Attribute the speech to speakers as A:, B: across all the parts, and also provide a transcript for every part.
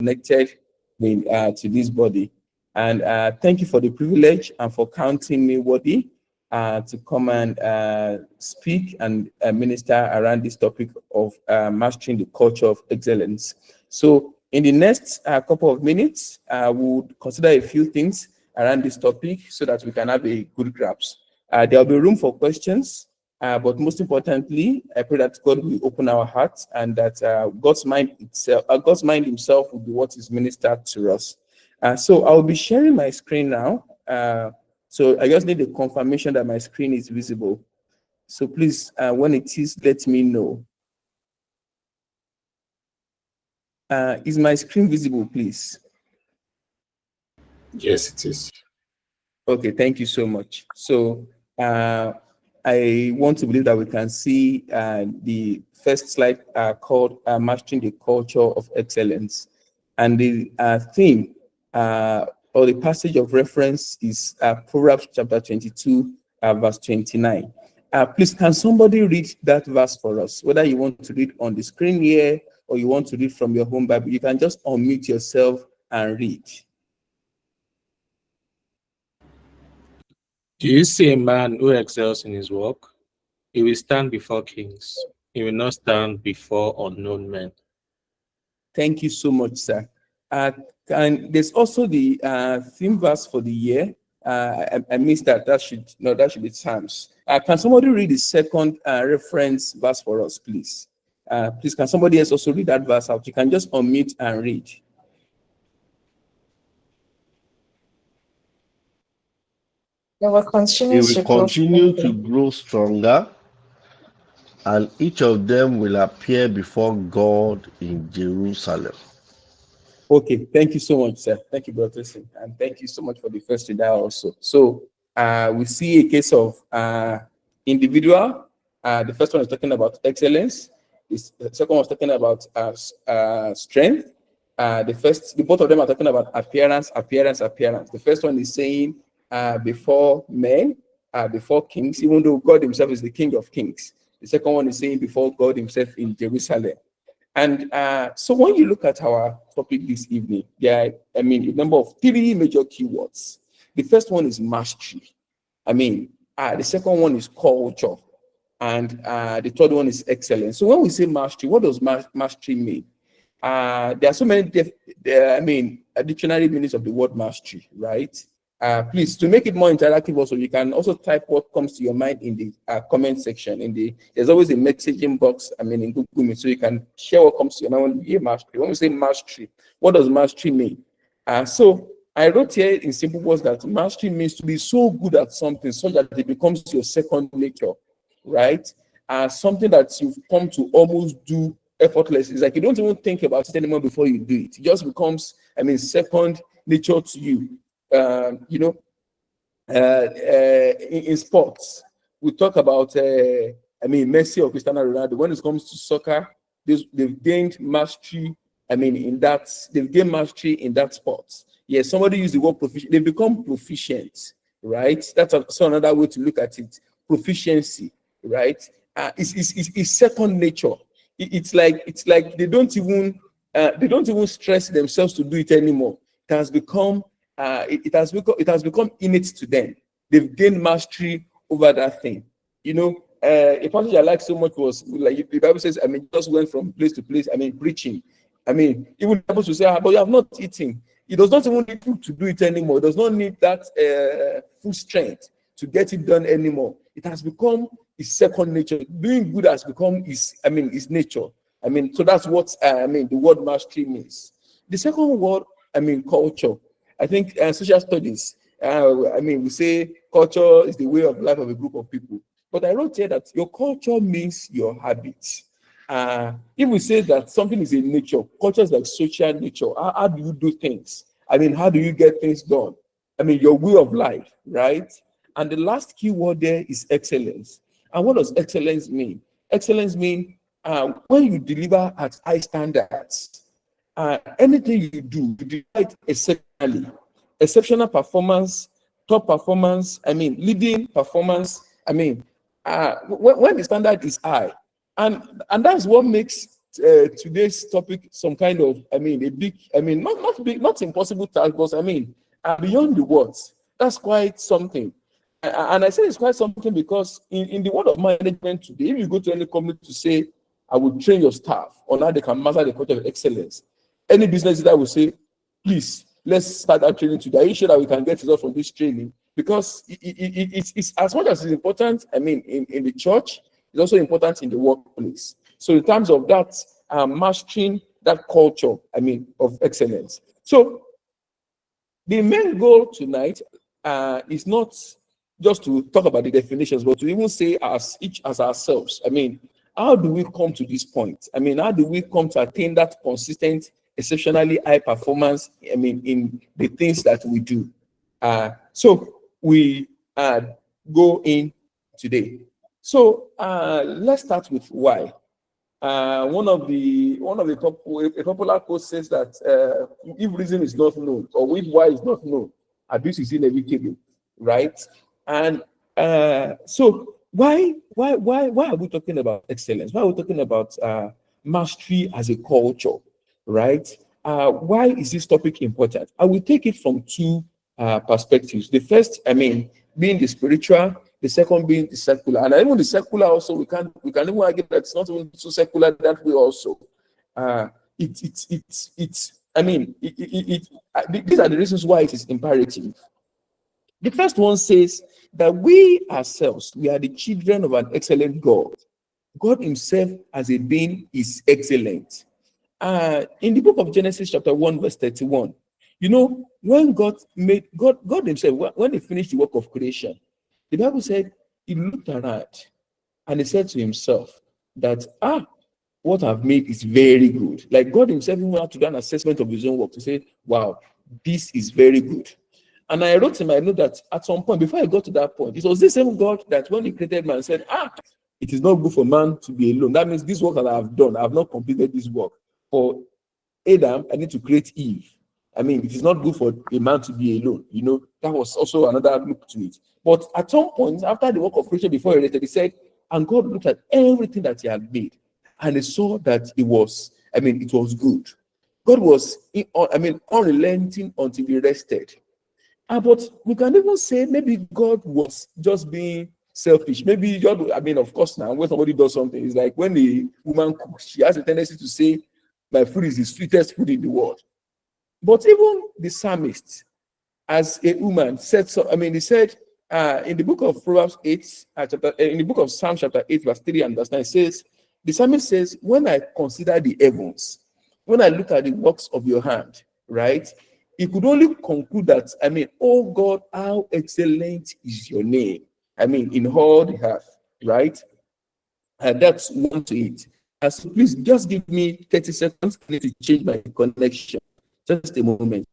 A: connected to this body. And thank you for the privilege and for counting me worthy to come and speak and minister around this topic of mastering the culture of excellence. So in the next couple of minutes, we'll consider a few things around this topic so that we can have a good grasp. There'll be room for questions, but most importantly, I pray that God will open our hearts and that God's mind Himself will be what is ministered to us. So I'll be sharing my screen now. So I just need a confirmation that my screen is visible. So please, when it is, let me know. Is my screen visible, please?
B: Yes, it is.
A: Okay, thank you so much. So I want to believe that we can see the first slide called Mastering the Culture of Excellence. And the theme or the passage of reference is Proverbs chapter 22, verse 29. Please, can somebody read that verse for us? Whether you want to read on the screen here or you want to read from your home Bible, you can just unmute yourself and read.
B: Do you see a man who excels in his work? He will stand before kings. He will not stand before unknown men.
A: Thank you so much, sir. And there's also the theme verse for the year. I missed that. That should be Psalms. Can somebody read the second reference verse for us, please? Please, can somebody else also read that verse out? You can just unmute and read.
C: They will continue
D: to grow stronger, and each of them will appear before God in Jerusalem.
A: Okay, thank you so much, sir. Thank you, Brother Singh, and thank you so much for the first reader also. So we see a case of individual. The first one is talking about excellence. The second one is talking about strength. Both of them are talking about appearance. The first one is saying before men, before kings, even though God Himself is the King of Kings. The second one is saying before God Himself in Jerusalem. And so when you look at our topic this evening, a number of three major keywords. The first one is mastery. The second one is culture. And the third one is excellence. So when we say mastery, what does mastery mean? There are so many dictionary meanings of the word mastery, right? Please, to make it more interactive also, you can also type what comes to your mind in the comment section. There's always a messaging box, in Google Meet, so you can share what comes to your mind when you hear mastery. When we say mastery, what does mastery mean? So I wrote here in simple words that mastery means to be so good at something so that it becomes your second nature, right? Something that you've come to almost do effortlessly. It's like you don't even think about it anymore before you do it. It just becomes, second nature to you. In sports, we talk about, Messi or Cristiano Ronaldo. When it comes to soccer, they've gained mastery. They've gained mastery in that sport. Yes, somebody used the word proficient. They become proficient, right? That's also another way to look at it. Proficiency, right? It's second nature. It's like they don't even stress themselves to do it anymore. It has become innate to them. They've gained mastery over that thing. A passage I like so much was like the Bible says, just went from place to place, preaching. Even the Bible to say, but you have not eaten. It does not even need food to do it anymore. It does not need that full strength to get it done anymore. It has become his second nature. Doing good has become his nature. So that's what the word mastery means. The second word, culture. I think social studies, we say culture is the way of life of a group of people. But I wrote here that your culture means your habits. If we say that something is a nature, culture is like social nature. How do you do things? How do you get things done? Your way of life, right? And the last key word there is excellence. And what does excellence mean? Excellence means when you deliver at high standards, anything you do, you deliver it exceptionally. Exceptional performance, top performance, leading performance. When the standard is high. And that's what makes today's topic some kind of, I mean, a big, I mean, not big, not impossible task, but I mean, beyond the words. That's quite something. And I say it's quite something because in the world of management today, if you go to any company to say, I will train your staff on how they can master the culture of excellence, any business that will say, please, let's start that training today. Are you sure that we can get results from this training? Because it's as much as it's important, I mean, in the church, it's also important in the workplace. So in terms of that, mastering that culture, I mean, of excellence. So the main goal tonight is not just to talk about the definitions, but to even say as each as ourselves. I mean, how do we come to this point? I mean, how do we come to attain that consistent, exceptionally high performance? I mean, in the things that we do. So we go in today. So let's start with why. A popular quote says that if reason is not known or if why is not known, abuse is inevitable, right? And so why are we talking about excellence? Why are we talking about mastery as a culture, right? Why is this topic important? I will take it from two perspectives. The first, I mean, being the spiritual, the second being the secular. And even the secular also, we can even argue that it's not even so secular that way also. Uh, I mean, these are the reasons why it is imperative. The first one says that we ourselves, we are the children of an excellent God. God himself as a being is excellent. In the book of Genesis, chapter 1, verse 31, you know, when God himself, when he finished the work of creation, the Bible said he looked around and he said to himself that, what I've made is very good. Like God himself even had to do an assessment of his own work to say, wow, this is very good. And I wrote in my note that at some point, before I got to that point, it was the same God that when he created man said, it is not good for man to be alone. That means this work that I have done, I have not completed this work. For Adam, I need to create Eve. I mean, it is not good for a man to be alone. You know, that was also another look to it. But at some point, after the work of creation, before he created, he said, and God looked at everything that he had made, and he saw that it was, I mean, it was good. God was, unrelenting until he rested. But we can even say maybe God was just being selfish. Maybe God, I mean, of course, now when somebody does something, it's like when the woman cooks, she has a tendency to say, my food is the sweetest food in the world. But even the psalmist, as a woman, said so. I mean, he said in the book of Proverbs 8, in the book of Psalm chapter 8, verse 3 and verse 9, says, the psalmist says, when I consider the heavens, when I look at the works of your hand, right? He could only conclude that, I mean, oh God, how excellent is your name. I mean, in all the earth, right? And that's 1 to 8. So please just give me 30 seconds. I need to change my connection. Just a moment.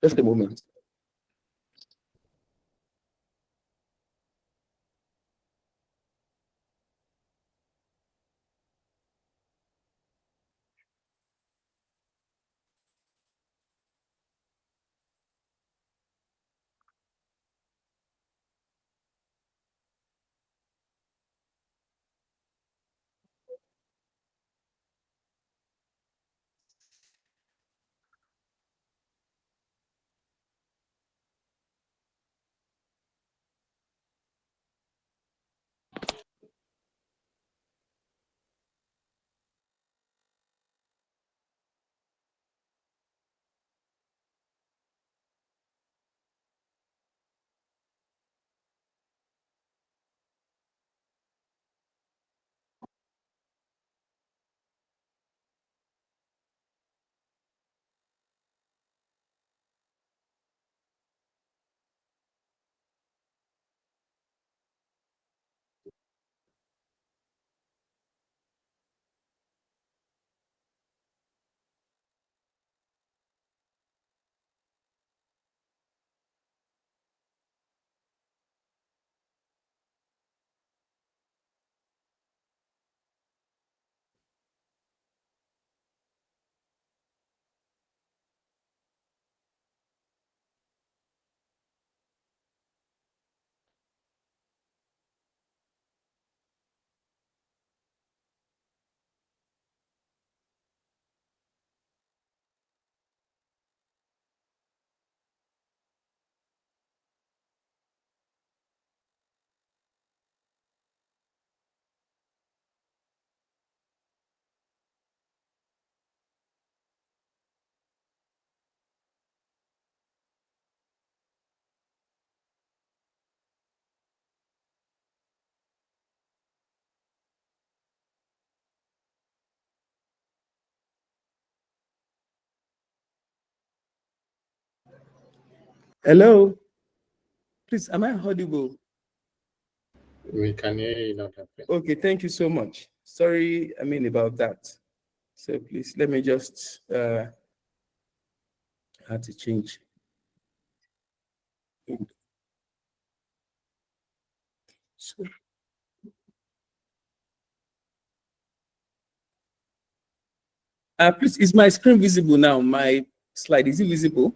A: Just a moment. Hello? Please, am I audible?
B: We can hear you now. Captain.
A: Okay, thank you so much. Sorry, about that. So please, let me just had to change. So, please, is my screen visible now? My slide, is it visible?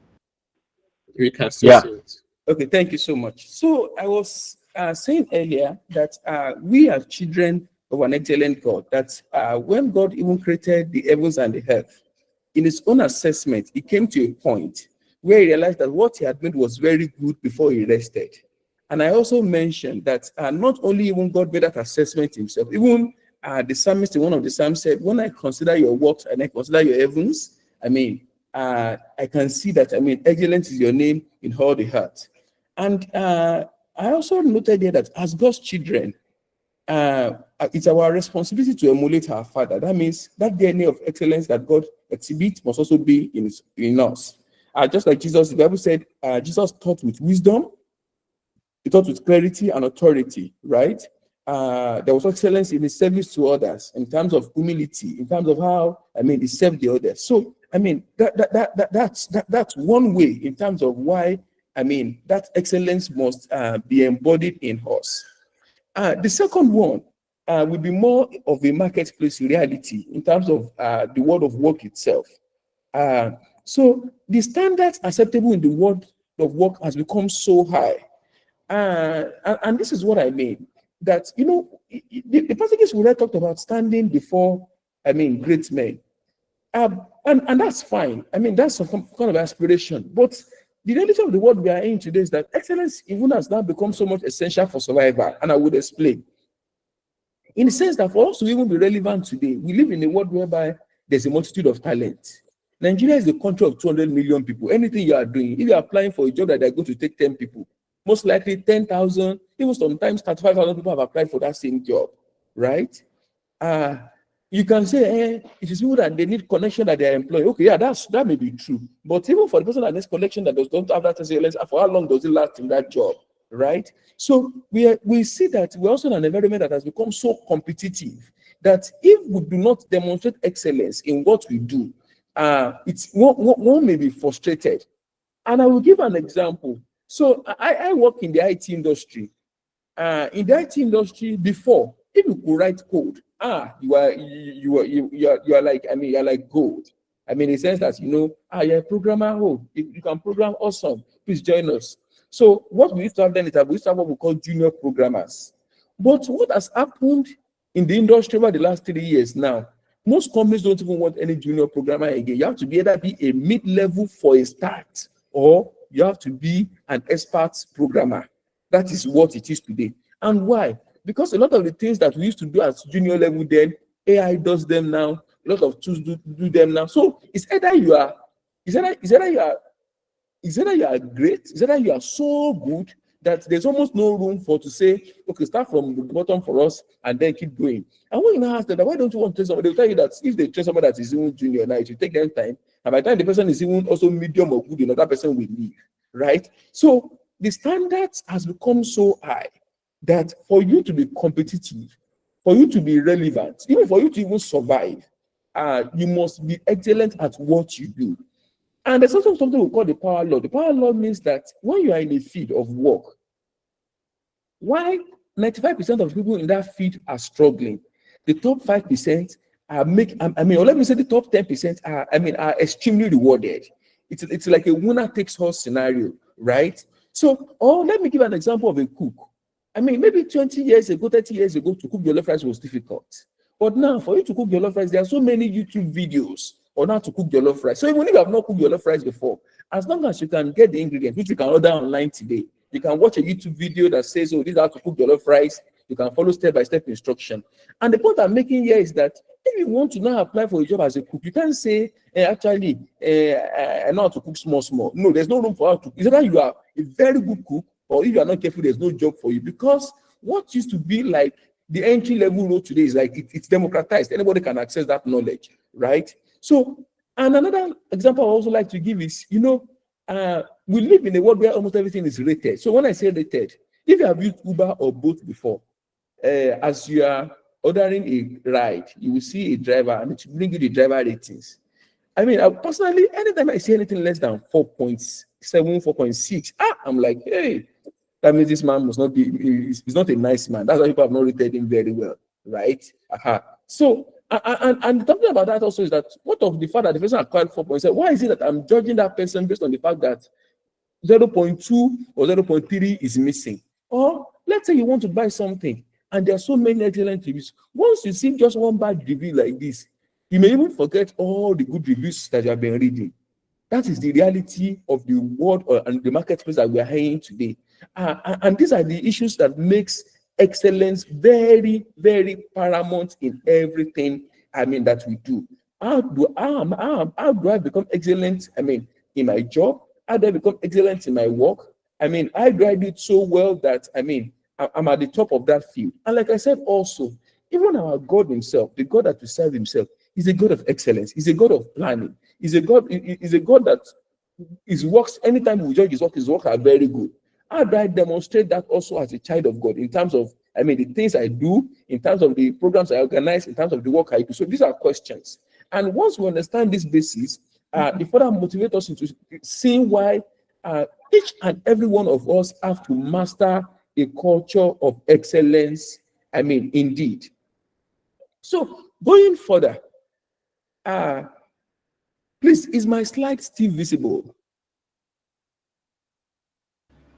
B: We can still
D: Yeah.
B: see it.
A: Okay, thank you so much. So I was saying earlier that we are children of an excellent God, that when God even created the heavens and the earth, in his own assessment, he came to a point where he realized that what he had made was very good before he rested. And I also mentioned that not only even God made that assessment himself, even the psalmist in one of the psalms said, when I consider your works and I consider your heavens, I can see that, excellent is your name in all the heart. And I also noted here that as God's children, it's our responsibility to emulate our Father. That means that DNA of excellence that God exhibits must also be in us. Just like Jesus, the Bible said, Jesus taught with wisdom, he taught with clarity and authority, right? There was excellence in his service to others, in terms of humility, in terms of how, he served the others. So, that's one way in terms of why, that excellence must be embodied in us. The second one will be more of a marketplace reality in terms of the world of work itself. So the standards acceptable in the world of work has become so high. And this is what I mean. That, the passages we read talked about standing before, great men. And that's fine. That's some kind of aspiration. But the reality of the world we are in today is that excellence even has now become so much essential for survival. And I would explain. In the sense that for us to even be relevant today, we live in a world whereby there's a multitude of talent. Nigeria is a country of 200 million people. Anything you are doing, if you're applying for a job that they're going to take 10 people, most likely 10,000, even sometimes 35,000 people have applied for that same job, right? You can say, it is people that they need connection that they are employing. Okay, yeah, that may be true. But even for the person that needs connection that don't have that experience, for how long does it last in that job, right? So we see that we're also in an environment that has become so competitive that if we do not demonstrate excellence in what we do, it's one may be frustrated. And I will give an example. So I work in the IT industry. In the IT industry before, if you could write code, you are like, you're like gold. In the sense that, you're a programmer. Oh, you can program, awesome. Please join us. So what we used to have then is that we used to have what we call junior programmers. But what has happened in the industry over the last 3 years now, most companies don't even want any junior programmer again. You have to either be a mid-level for a start, or you have to be an expert programmer. That is what it is today. And why? Because a lot of the things that we used to do at junior level then, AI does them now. A lot of tools do them now. So it's either you are great, it's either you are so good that there's almost no room for to say, okay, start from the bottom for us and then keep going. And when you now ask them, why don't you want to train somebody? They'll tell you that if they train somebody that is even junior now, it will take them time. And by the time the person is even also medium or good, another person will leave, right? So the standards has become so high that for you to be competitive, for you to be relevant, even for you to even survive, you must be excellent at what you do. And there's also something we call the power law. The power law means that when you are in a field of work, why 95% of people in that field are struggling, the top 5% are or let me say the top 10% are extremely rewarded. It's like a winner takes all scenario, right? So, or let me give an example of a cook. Maybe 20 years ago, 30 years ago, to cook jollof rice was difficult. But now, for you to cook jollof rice, there are so many YouTube videos on how to cook jollof rice. So even if you have not cooked jollof rice before, as long as you can get the ingredients, which you can order online today, you can watch a YouTube video that says, oh, this is how to cook jollof rice. You can follow step-by-step instruction. And the point I'm making here is that if you want to now apply for a job as a cook, you can't say, I know how to cook small. No, there's no room for how to. It's either you are a very good cook, or if you are not careful, there's no job for you. Because what used to be like the entry level role today is like it's democratized. Anybody can access that knowledge, right? So, and another example I also like to give is, we live in a world where almost everything is rated. So when I say rated, if you have used Uber or Bolt before, as you are ordering a ride, you will see a driver and it will bring you the driver ratings. I mean, personally, anytime I see anything less than 4.7, 4.6, I'm like, hey, that means this man must not be, he's not a nice man. That's why people have not rated him very well, right? So, and talking about that also is that what of the fact that the person acquired 4.7, why is it that I'm judging that person based on the fact that 0.2 or 0.3 is missing? Or let's say you want to buy something and there are so many excellent reviews. Once you see just one bad review like this, you may even forget all the good reviews that you have been reading. That is the reality of the world and the marketplace that we are in today. And these are the issues that makes excellence very, very paramount in everything, that we do. How do I become excellent, in my job? How do I become excellent in my work? How do I do it so well that, I'm at the top of that field? And like I said also, even our God himself, the God that we serve himself, is a God of excellence. He's a God of planning. He's a God that his works, anytime we judge his work are very good. How do I demonstrate that also as a child of God in terms of, the things I do, in terms of the programs I organize, in terms of the work I do? So these are questions. And once we understand this basis, it further motivates us into seeing why each and every one of us have to master a culture of excellence, indeed. So going further, please, is my slide still visible?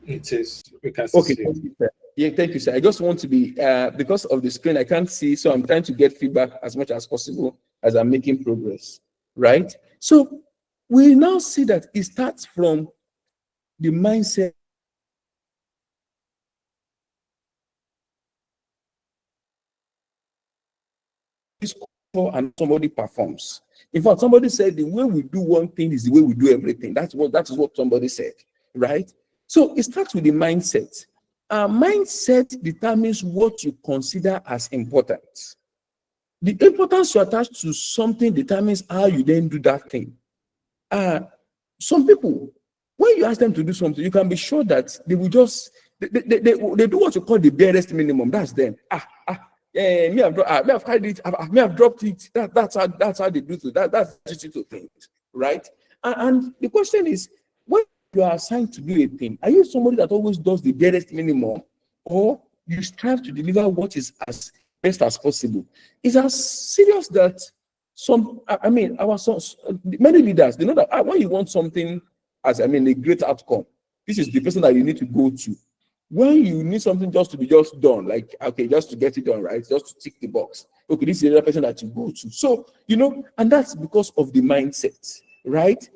B: It is. We can see.
A: Thank you, sir. Yeah, thank you, sir. I just want to be, because of the screen, I can't see, so I'm trying to get feedback as much as possible as I'm making progress, right? So we now see that it starts from the mindset and somebody performs. In fact, somebody said the way we do one thing is the way we do everything. That is what somebody said, right? So it starts with the mindset. Mindset determines what you consider as important. The importance you attach to something determines how you then do that thing. Some people, when you ask them to do something, you can be sure that they will just they do what you call the barest minimum. That's them. Me have carried it. Me have dropped it. That's how they do it. That's just to things, right? And the question is, when you are assigned to do a thing, are you somebody that always does the barest minimum, or you strive to deliver what is as best as possible? It's as serious that many leaders, they know that when you want something as a great outcome, this is the person that you need to go to. When you need something just to be just done, like, okay, just to get it done, right? Just to tick the box. Okay, this is the other person that you go to. So, and that's because of the mindset, right?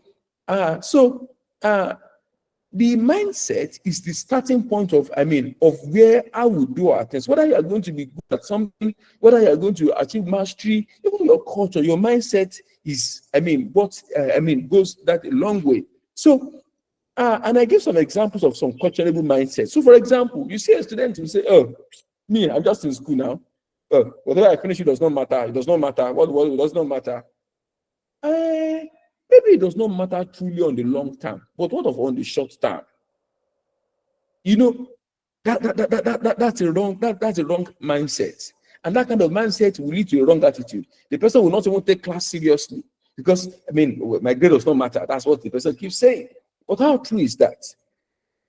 A: The mindset is the starting point of where I will do our things. Whether you are going to be good at something, whether you are going to achieve mastery, even your culture, your mindset is, goes that a long way. So, and I give some examples of some questionable mindsets. So, for example, you see a student who say, "Oh, me, I'm just in school now. Whatever I finish, it does not matter. It does not matter. What it does not matter." Maybe it does not matter truly on the long term, but what of on the short term? That's a wrong mindset, and that kind of mindset will lead to a wrong attitude. The person will not even take class seriously because my grade does not matter. That's what the person keeps saying. But how true is that?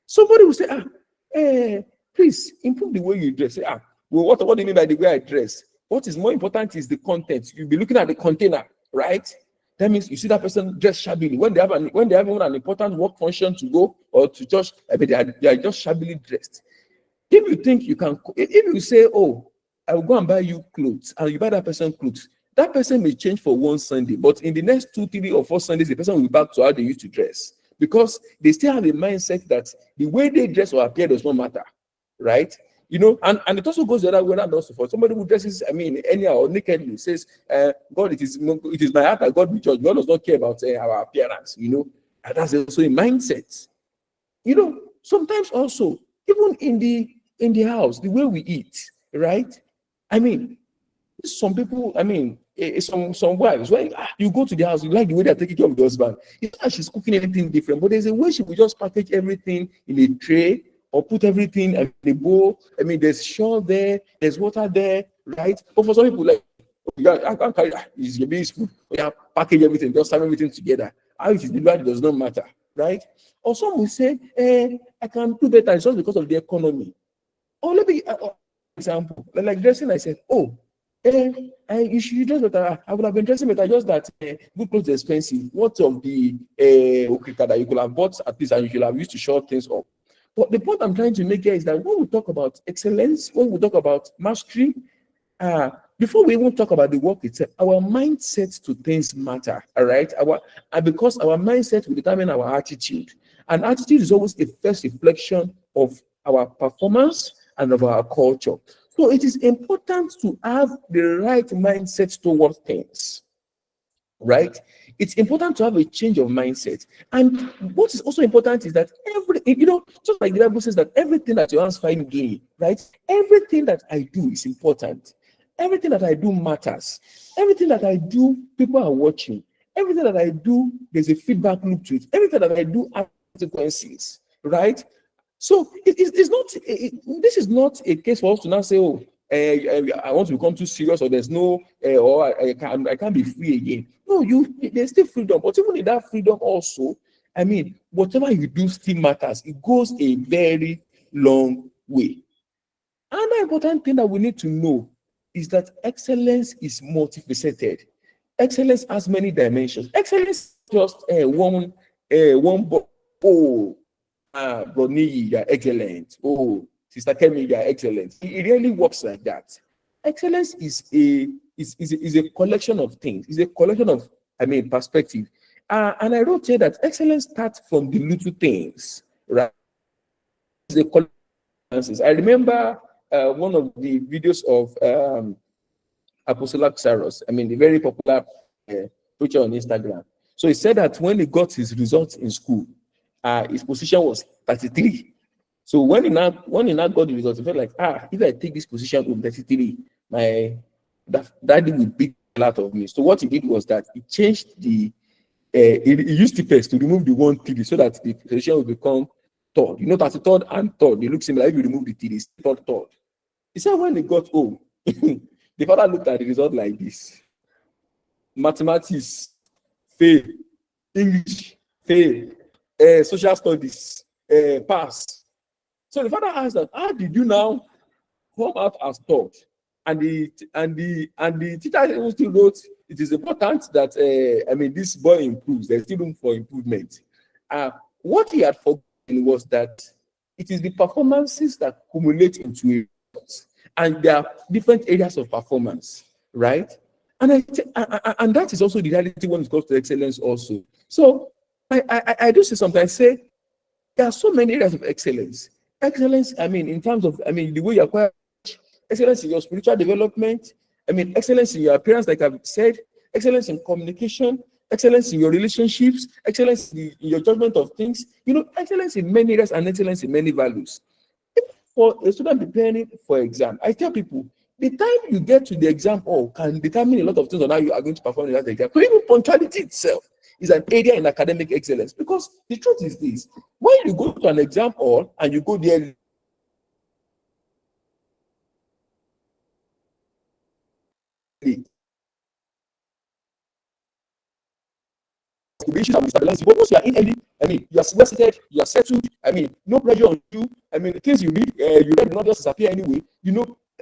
A: Somebody will say, please improve the way you dress. Say, well, what do you mean by the way I dress? What is more important is the content. You'll be looking at the container, right? That means you see that person dressed shabbily. When they have even an important work function to go or to just, they are just shabbily dressed. If you think you can, if you say, oh, I will go and buy you clothes, and you buy that person clothes, that person may change for one Sunday, but in the next 2, 3, or 4 Sundays, the person will be back to how they used to dress because they still have a mindset that the way they dress or appear does not matter, right? And it also goes the other way around also for somebody who dresses, anyhow or nakedly says, God, it is my heart that God will judge. God does not care about our appearance, and that's also a mindset. Sometimes also, even in the house, the way we eat, right? Some people, I mean, some wives, when you go to the house, you like the way they're taking care of the husband. It's not like she's cooking anything different, but there's a way she will just package everything in a tray or put everything in a bowl. I mean, there's sugar there, there's water there, right? But for some people, like, yeah, I can't carry that. It's your base food. Yeah, package everything, just have everything together. How it is delivered does not matter, right? Or some will say, I can do better. It's just because of the economy. Or let me example, like dressing. I said, oh, you should dress better. I would have been dressing better. Just that good clothes are expensive. What of the okika that you could have bought at least, and you should have used to short things up. But the point I'm trying to make here is that when we talk about excellence, when we talk about mastery, before we even talk about the work itself, our mindset to things matter. All right, and because our mindset will determine our attitude, and attitude is always a first reflection of our performance and of our culture. So it is important to have the right mindset towards things, right? It's important to have a change of mindset. And what is also important is that just like the Bible says that everything that your hands find doing, right? Everything that I do is important. Everything that I do matters. Everything that I do, people are watching. Everything that I do, there's a feedback loop to it. Everything that I do has consequences, right? So it's not. This is not a case for us to now say, "Oh, I want to become too serious," or "There's no," or I can't be free again." No, there's still freedom, but even in that freedom, also, I mean, whatever you do still matters. It goes a very long way. Another important thing that we need to know is that excellence is multifaceted. Excellence has many dimensions. Excellence is just one. Oh, Broniyi, you're excellent. Oh, Sister Kemi, you're excellent. It really works like that. Excellence is a collection of things. It's a collection of, perspective. And I wrote here that excellence starts from the little things, right? It's a collection of answers. I remember one of the videos of Apostle Cyrus. The very popular preacher on Instagram. So he said that when he got his results in school, his position was 33. So when he now got the results, he felt like, if I take this position with 33, my daddy will beat a lot of me. So what he did was that he changed he used the paste to remove the 1 3 so that the position will become third. 33rd and third, they look similar. If you remove the 3, it's third. He said when he got home, the father looked at the result like this: mathematics, fail; English, fail; social studies, pass. So the father asked that, how did you now come out as third? And the teacher still wrote, it is important that this boy improves. There's still room for improvement. What he had forgotten was that it is the performances that accumulate into a result, and there are different areas of performance, right? And that is also the reality when it comes to excellence also. So I do say sometimes, say there are so many areas of excellence. Excellence, in terms of, the way you acquire, excellence in your spiritual development, excellence in your appearance, like I've said, excellence in communication, excellence in your relationships, excellence in your judgment of things, excellence in many areas and excellence in many values. For a student preparing for exam, I tell people, the time you get to the exam hall can determine a lot of things on how you are going to perform in that exam. So even punctuality itself is an area in academic excellence, because the truth is this: when you go to an exam hall and you go there late, issues that will stabilize you. But once you are in early, you are well seated, you are settled, no pressure on you. The things you read will not just disappear anyway.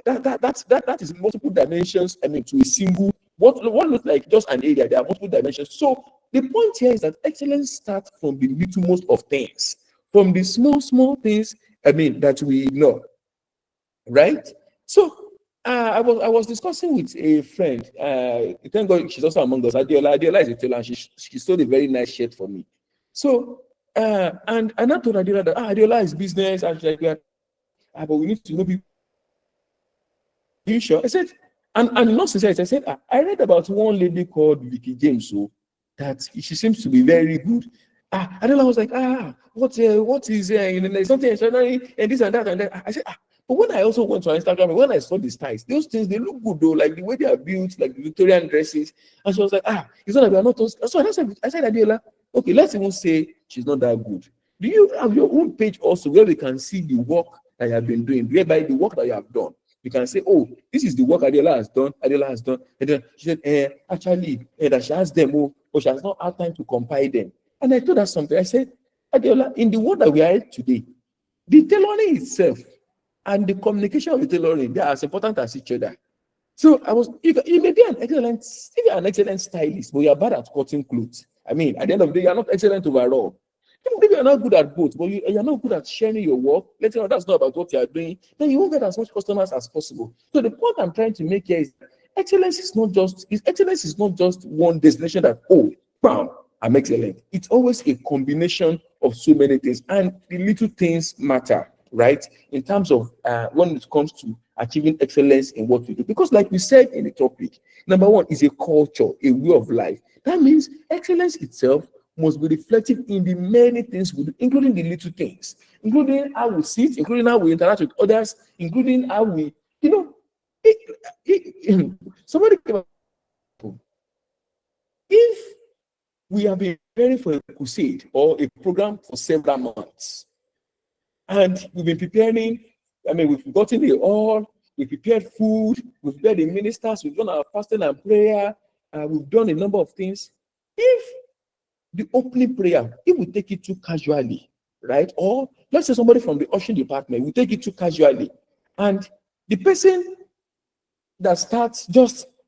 A: That is multiple dimensions, to a single, what looks like just an area, there are multiple dimensions. So the point here is that excellence starts from the littlest of things, from the small things, that we ignore, right? So I was discussing with a friend. Thank God she's also among us. Adiola is a tailor, and she sold a very nice shirt for me. So and I told Adiola that Adiola is business, and she's like, but we need to know people. Are you sure? I said, and not sincerely, I said, I read about one lady called Vicky James, so that she seems to be very good. Adiola was like, what is there's something extraordinary and this and that and that. I said, But when I also went to Instagram, when I saw the styles, those things, they look good though, like the way they are built, like the Victorian dresses. And she was like, it's not that we are not those. So I said, Adela, okay, let's even say she's not that good. Do you have your own page also where we can see the work that you have been doing, whereby the work that you have done? You can say, oh, this is the work Adela has done. Adela has done. And then she said, actually, that she has them, or she has not had time to compile them. And I told her something. I said, Adela, in the world that we are in today, the tailoring itself and the communication of the tailoring, they are as important as each other. So you may be if you're an excellent stylist, but you're bad at cutting clothes. I mean, at the end of the day, you're not excellent overall. Even if you're not good at both, but you're not good at sharing your work, letting others know about what you're doing, then you won't get as much customers as possible. So the point I'm trying to make here is excellence is not just one destination that, oh, bam, I'm excellent. It's always a combination of so many things, and the little things matter, right? In terms of when it comes to achieving excellence in what we do. Because like we said in the topic, number one is a culture, a way of life. That means excellence itself must be reflective in the many things we do, including the little things, including how we sit, including how we interact with others, including how we, somebody came up, if we have been preparing for a crusade or a program for several months, and we've been preparing, we've gotten the oil, we prepared food, we've prepared the ministers, we've done our fasting and prayer, we've done a number of things. If the opening prayer, if we take it too casually, right? Or let's say somebody from the ushering department, we take it too casually, and the person that starts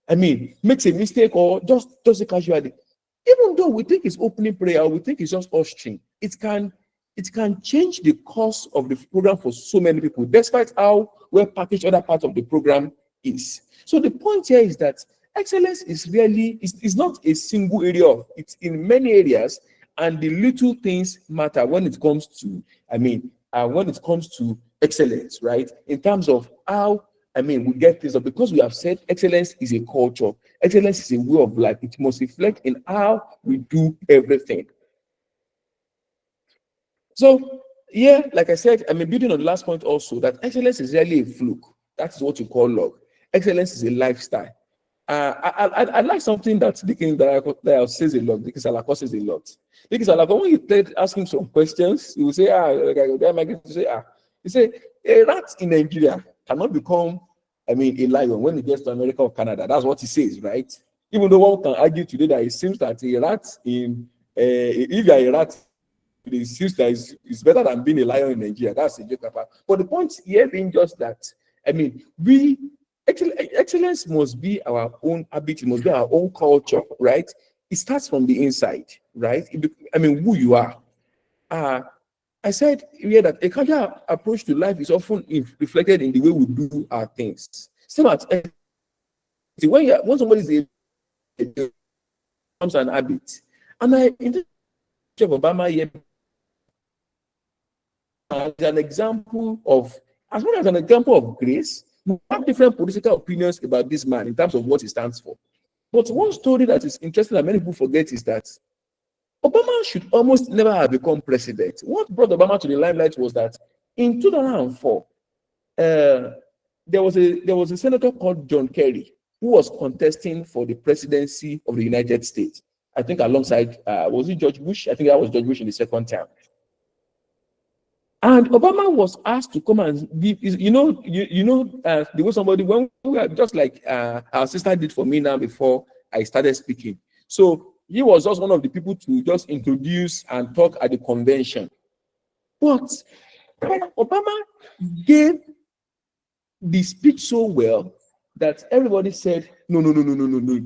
A: makes a mistake or just does it casually, even though we think it's opening prayer or we think it's just ushering, it can change the course of the program for so many people, despite how well packaged other parts of the program is. So the point here is that excellence is not a single area it's in many areas, and the little things matter when it comes to excellence, right? In terms of how we get things up, because we have said excellence is a culture, excellence is a way of life. It must reflect in how we do everything. So, yeah, like I said, building on the last point also, that excellence is really a fluke. That is what you call luck. Excellence is a lifestyle. I like something that that says a lot. Because Salako says a lot. Because Salako, when you ask him some questions, he will say, he say, a rat in Nigeria cannot become, a lion when he gets to America or Canada. That's what he says, right? Even though one can argue today that it seems that a rat if you're a rat, it seems that it's better than being a lion in Nigeria. That's a joke apart. But the point here being just that, excellence must be our own habit, it must be our own culture, right? It starts from the inside, right? Who you are. I said here that a casual approach to life is often reflected in the way we do our things. Same as when somebody becomes an habit, and in the of Obama here as an example of grace. We have different political opinions about this man in terms of what he stands for. But one story that is interesting that many people forget is that Obama should almost never have become president. What brought Obama to the limelight was that in 2004, there was a senator called John Kerry who was contesting for the presidency of the United States. I think alongside, was it George Bush? I think that was George Bush in the second term. And Obama was asked to come and give, the way somebody, when we were just like our sister did for me now before I started speaking. So he was just one of the people to just introduce and talk at the convention. But Obama gave the speech so well that everybody said, no.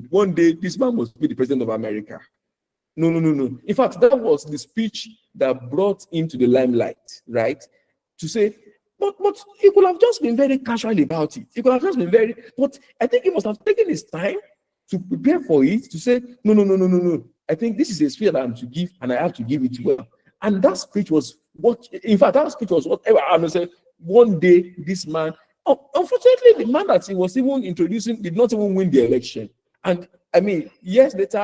A: One day this man must be the president of America. No. In fact, that was the speech that brought him to the limelight, right? To say, but he could have just been very casual about it. He could have just been but I think he must have taken his time to prepare for it, to say, no. I think this is a speech that I'm to give, and I have to give it well. And that speech was whatever I'm going to say. One day, this man, unfortunately, the man that he was even introducing did not even win the election. And 4 years later,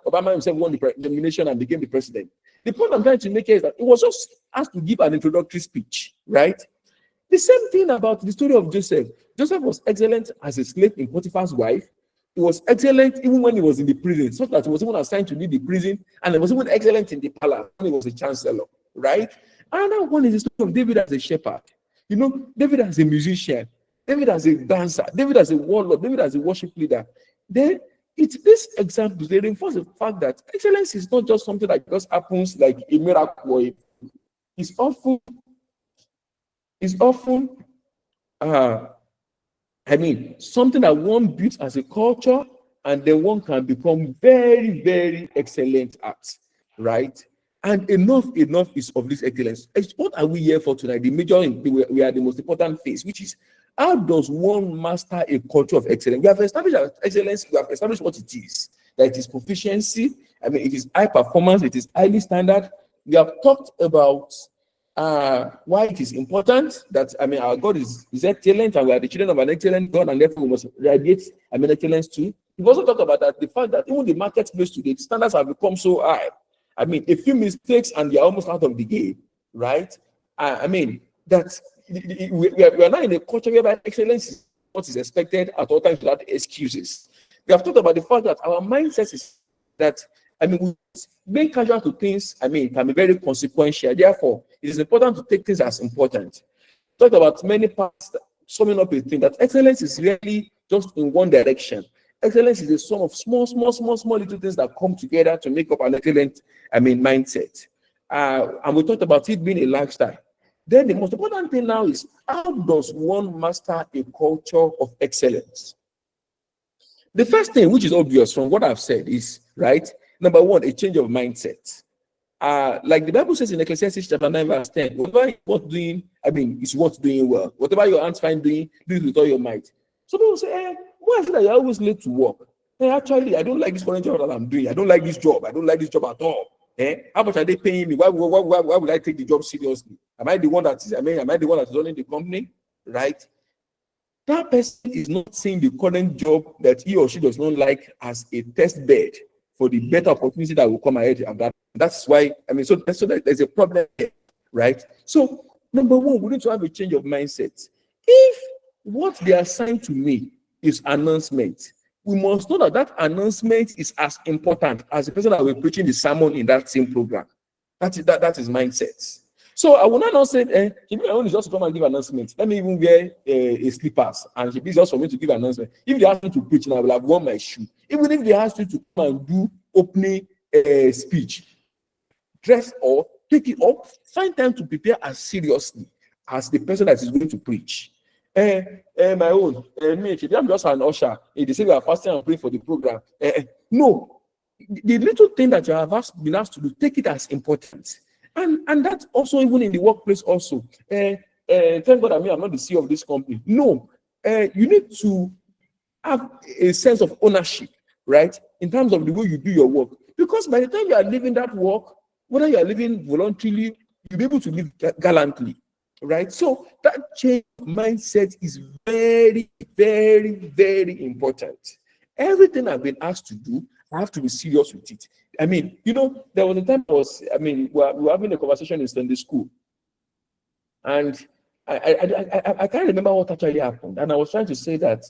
A: Obama himself won the nomination and became the president. The point I'm trying to make here is that it was just asked to give an introductory speech, right? The same thing about the story of Joseph. Joseph was excellent as a slave in Potiphar's wife. He was excellent even when he was in the prison, so that he was even assigned to lead the prison, and he was even excellent in the palace when he was a chancellor, right? Another one is the story of David as a shepherd. You know, David as a musician, David as a dancer, David as a warlord, David as a worship leader. Then it's these examples, they reinforce the fact that excellence is not just something that just happens like a miracle. It's often something that one builds as a culture, and then one can become very, very excellent at, right? And enough is of this excellence. What are we here for tonight? The major, we are the most important phase, which is how does one master a culture of excellence? We have established that excellence, we have established what it is. That it is proficiency, it is high performance, it is highly standard. We have talked about why it is important that our God is excellent, and we are the children of an excellent God, and therefore we must radiate excellence too. We've also talked about that the fact that even the marketplace today, the standards have become so high. A few mistakes and you're almost out of the game, right? That we are now in a culture whereby excellence is what is expected at all times without excuses. We have talked about the fact that our mindset is that we being casual to things, can be very consequential. Therefore, it is important to take things as important. Talked about many parts summing up a thing that excellence is really just in one direction. Excellence is a sum of small little things that come together to make up an excellent, mindset. And we talked about it being a lifestyle. Then the most important thing now is how does one master a culture of excellence? The first thing, which is obvious from what I've said, is right. Number one, a change of mindset. Like the Bible says in Ecclesiastes chapter 9, verse 10, whatever you're worth doing, is worth doing well. Whatever your hands find doing, do it with all your might. So people say, why is it that you're always late to work? Actually, I don't like this current job that I'm doing. I don't like this job. I don't like this job at all. How much are they paying me? Why would I take the job seriously? Am I the one that is running the company? Right? That person is not seeing the current job that he or she does not like as a test bed for the better opportunity that will come ahead of that. That's why, so that there's a problem here, right? So, number one, we need to have a change of mindset. If what they assign to me is announcement, we must know that announcement is as important as the person that will be preaching the sermon in that same program. That is mindset. So I will not say, if my own is just to come and give announcements, let me even wear a slippers, and if it's just for me to give announcement. If they ask me to preach, and I will have worn my shoe. Even if they ask you to come and do opening speech, dress or take it up, find time to prepare as seriously as the person that is going to preach. My own, me, I'm just an usher. They say we are fasting and praying for the program. No, the little thing that you have been asked to do, take it as important. And that's also even in the workplace also. Thank God I'm not the CEO of this company. No, you need to have a sense of ownership, right? In terms of the way you do your work. Because by the time you are living that work, whether you are living voluntarily, you'll be able to live gallantly, right? So that change of mindset is very, very, very important. Everything I've been asked to do, I have to be serious with it. There was a time we were having a conversation in Sunday school, and I can't remember what actually happened. And I was trying to say that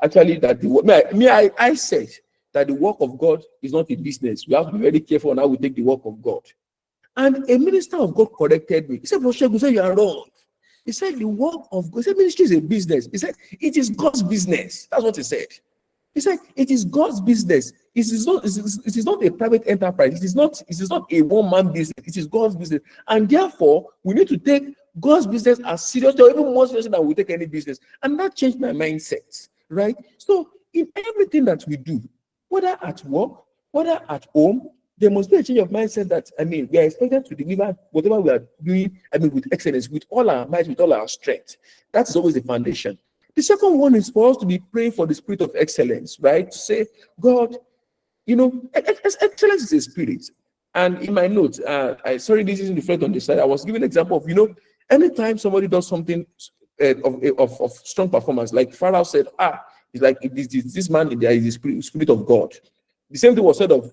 A: I said that the work of God is not a business. We have to be very careful on how we take the work of God. And a minister of God corrected me. He said, "But Segun, you are wrong." He said, "The work of God," he said, "ministry is a business." He said, "It is God's business." That's what he said. He said, "It is God's business. It is not a private enterprise. It is not a one-man business. It is God's business. And therefore, we need to take God's business as serious, or even more serious than we take any business." And that changed my mindset, right? So in everything that we do, whether at work, whether at home, there must be a change of mindset that, we are expected to deliver whatever we are doing, with excellence, with all our might, with all our strength. That is always the foundation. The second one is for us to be praying for the spirit of excellence, right? To say, God, excellence is a spirit. And in my notes, this isn't reflected on the side. I was giving an example of, anytime somebody does something of strong performance, like Pharaoh said, it's like this man, there is the spirit of God. The same thing was said of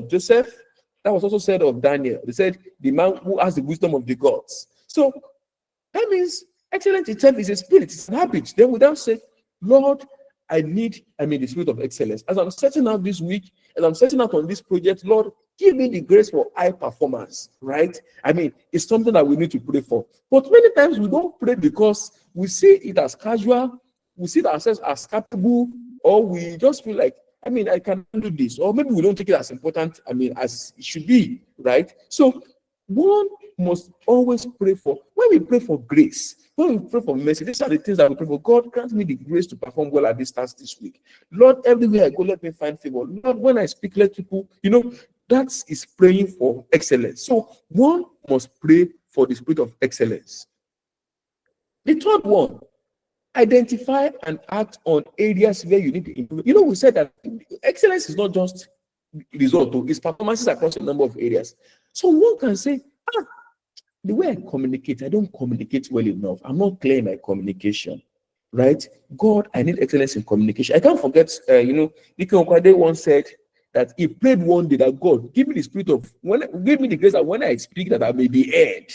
A: Joseph. That was also said of Daniel. They said the man who has the wisdom of the gods. So that means Excellence itself is a spirit, it's an habit. Then we don't say, Lord, I need, the spirit of excellence. As I'm setting out this week, as I'm setting out on this project, Lord, give me the grace for high performance, right? It's something that we need to pray for. But many times we don't pray because we see it as casual, we see ourselves as capable, or we just feel like, I can do this, or maybe we don't take it as important, as it should be, right? So one must always pray for, when we pray for grace, when we pray for mercy, these are the things that we pray for. God, grant me the grace to perform well at this task this week. Lord, everywhere I go, let me find favor. Lord, when I speak, let people, that is praying for excellence. So one must pray for the spirit of excellence. The third one, identify and act on areas where you need to improve. We said that excellence is not just result, it's performances across a number of areas. So one can say, the way I communicate, I don't communicate well enough. I'm not clear in my communication, right? God, I need excellence in communication. I can't forget, Nicky Okwade once said that he prayed one day that God, give me the spirit of, give me the grace that when I speak that I may be heard,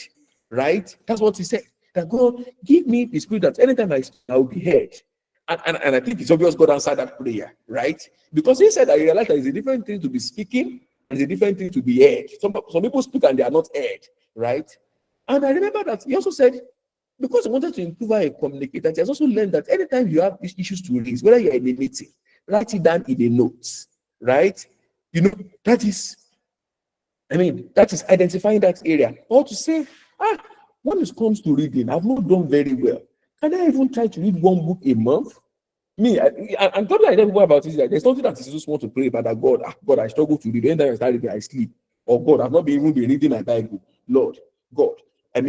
A: right? That's what he said. That God, give me the spirit that anytime I speak, I will be heard. And I think it's obvious God answered that prayer, right? Because he said, I realized that it's a different thing to be speaking and it's a different thing to be heard. Some people speak and they are not heard, right? And I remember that he also said, because he wanted to improve how he communicated, he has also learned that anytime you have these issues to raise, whether you're in a meeting, write it down in a note, right? That is identifying that area. Or to say, when it comes to reading, I've not done very well. Can I even try to read one book a month? I'm talking like everyone about it. There's something that is just want to pray about that God, I struggle to read. Anytime I start reading, I sleep. Or God, I've not even been reading my Bible. Lord, God, I